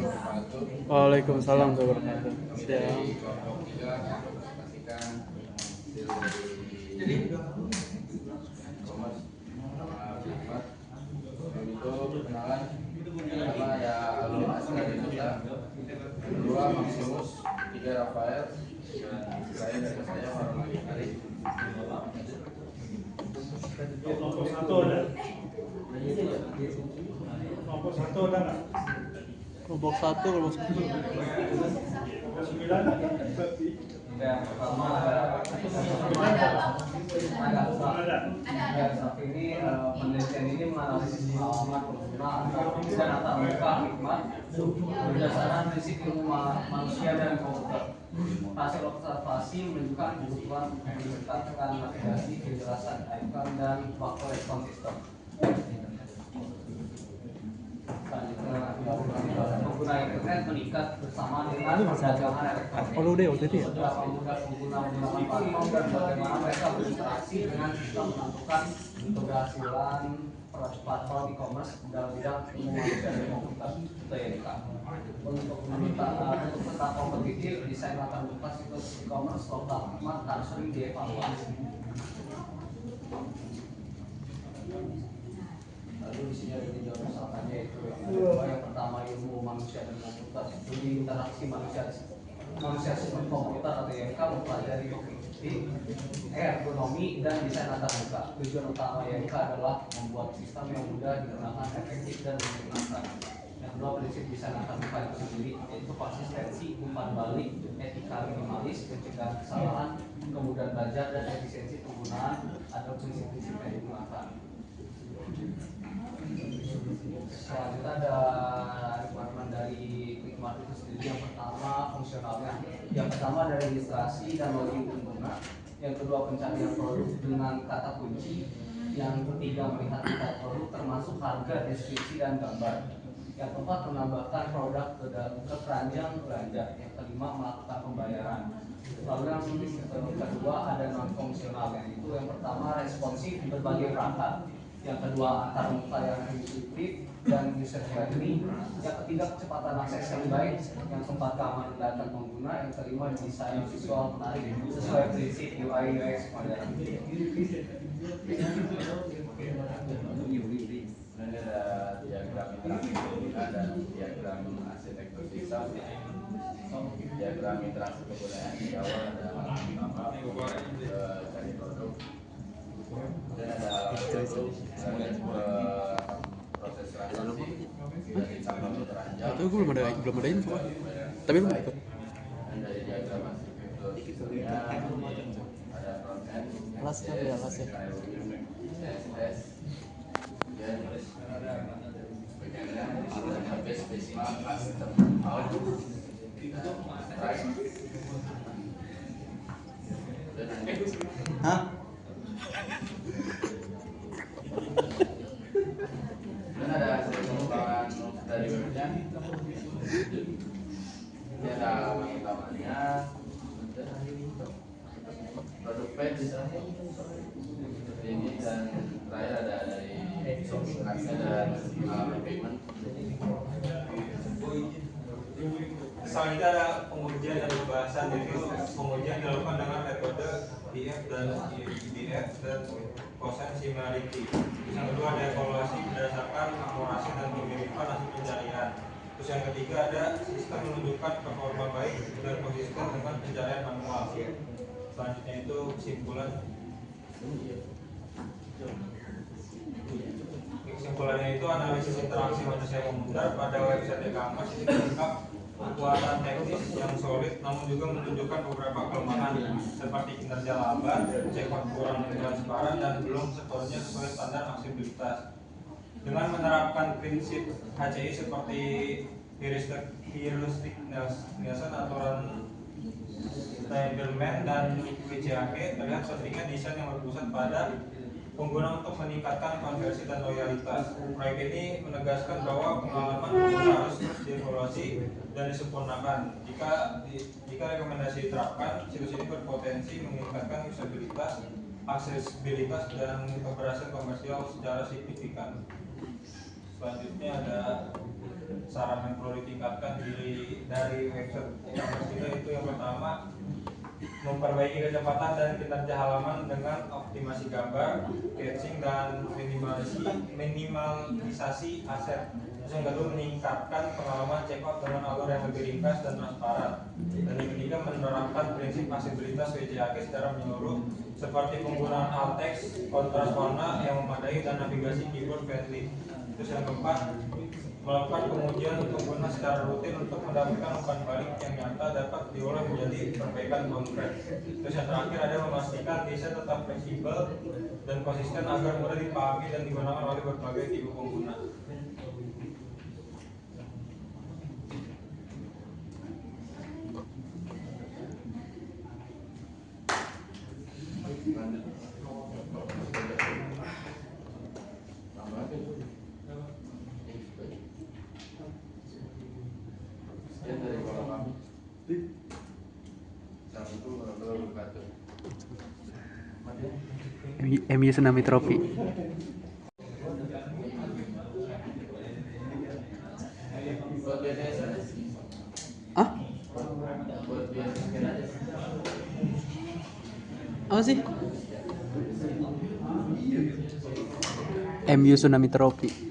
wabarakatuh. Waalaikumsalam warahmatullahi wabarakatuh. Dari Siap. kelompok 3 presentasikan hasil dari e-commerce Flipkart. Untuk perkenalan, pertama ada Alun Astra Dinata, kedua Maximus, ketiga Rafael, dan saya dari saya Harun Ari. Kelompok satu ada. Kelompok satu ada nggak? Kelompok 1, kelompok 1. Ada 9. Yang pertama ada saat ini penelitian ini menganalisis pengalaman pengguna dan antar muka hikmat berdasarkan prinsip ilmu manusia dan komputer. Hasil observasi menunjukkan kebutuhan meningkatkan navigasi, kejelasan icon dan faktor respon sistem. Pengguna internet meningkat bersama dengan perdagangan elektronik. Seberapa mudah pengguna menggunakan platform dan bagaimana mereka berinteraksi dengan sistem menentukan keberhasilan platform e-commerce dalam bidang ilmu manusia dan komputer (TNK). Untuk peta kompetitif, desain latar belakang situs e-commerce lokal akan sering dievaluasi. Lalu di sini ada 3 misalkannya, itu yang pertama ilmu manusia dan komputer. Jadi interaksi manusia sistem komputer atau IMK mempelajari kognitif, ergonomi dan desain antar muka. Tujuan utama IMK adalah membuat sistem yang mudah digunakan, efektif dan menyenangkan. Yang kedua, prinsip desain antar muka itu sendiri yaitu konsistensi, umpan balik, etika minimalis, pencegahan kesalahan, kemudahan belajar dan efisiensi penggunaan atau prinsip-prinsip yang digunakan. Selanjutnya ada requirement dari Flipkart itu sendiri. Yang pertama fungsionalnya, yang pertama ada registrasi dan login pengguna, yang kedua pencarian produk dengan kata kunci, yang ketiga melihat data produk termasuk harga, deskripsi dan gambar, yang keempat menambahkan produk ke keranjang belanja, yang kelima melakukan pembayaran. Lalu yang kedua ada non fungsional, yaitu yang pertama responsif berbagai perangkat, yang kedua antar muka yang intuitif dan user friendly, yang ketiga kecepatan akses yang baik, yang keempat keamanan data pengguna, yang kelima desain visual menarik sesuai prinsip UI UX modern. Kemudian ada diagram interaksi pengguna dan diagram arsitektur sistem. Diagram interaksi penggunaan di awal ada cari produk. Dan ada proses transaksi dari cabang ke keranjang. Itu gue belum ada info. Tapi belum ikut. Dan dari diagram arsitektur sistemnya ada front end, Kelasnya ya, kelasnya. CSS, dan bagiannya sudah sampai spesial custom out dan stripe. Hah? Dan ada hasil pengembangan dari webnya. Ini ada halaman utamanya, produk page seperti ini, dan terakhir ada dari shopping cart dan halaman payment. Selanjutnya ada pengujian dan pembahasan. Yaitu pengujian dilakukan dengan metode DF dan IDF dan quotient similarity. Yang kedua ada evaluasi berdasarkan akurasi dan kemiripan hasil pencarian. Terus yang ketiga ada sistem menunjukkan performa baik dan konsisten dengan pencarian manual. Selanjutnya itu kesimpulan. Kesimpulannya itu analisis interaksi manusia komputer pada website e-commerce ini lengkap kekuatan teknis yang solid, namun juga menunjukkan beberapa kelemahan seperti kinerja lambat, checkout kurang transparan, dan belum sepenuhnya sesuai standar aksesibilitas. Dengan menerapkan prinsip HCI seperti heuristic Nielsen, aturan Steigerman, dan WCAG, terlihat pentingnya desain yang berpusat pada pengguna untuk meningkatkan konversi dan loyalitas. Proyek ini menegaskan bahwa pengalaman pengguna harus terus dievaluasi dan disempurnakan. Jika rekomendasi diterapkan, situs ini berpotensi meningkatkan usabilitas, aksesibilitas, dan keberhasilan komersial secara signifikan. Selanjutnya ada saran yang perlu ditingkatkan dari website e-commerce kita itu yang pertama memperbaiki kecepatan dan kinerja halaman dengan optimasi gambar, caching dan minimalisasi aset. Terus yang kedua meningkatkan pengalaman checkout dengan alur yang lebih ringkas dan transparan. Dan yang ketiga menerapkan prinsip aksesibilitas WCAG secara menyeluruh seperti penggunaan alt text, kontras warna yang memadai dan navigasi keyboard friendly. Terus yang keempat melakukan pengujian pengguna secara rutin untuk mendapatkan umpan balik yang nyata dapat diolah menjadi perbaikan konkret. Terus yang terakhir ada memastikan desain tetap fleksibel dan konsisten agar mudah dipahami dan digunakan oleh berbagai tipe pengguna. Sekian dari kalau kami. Assalamualaikum warahmatullahi wabarakatuh. MU Tsunami Trophy. Buat BTS aja. Ah? Buat BTS aja. Apa sih? MU Tsunami Trophy.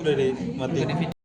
Udah dimatiin.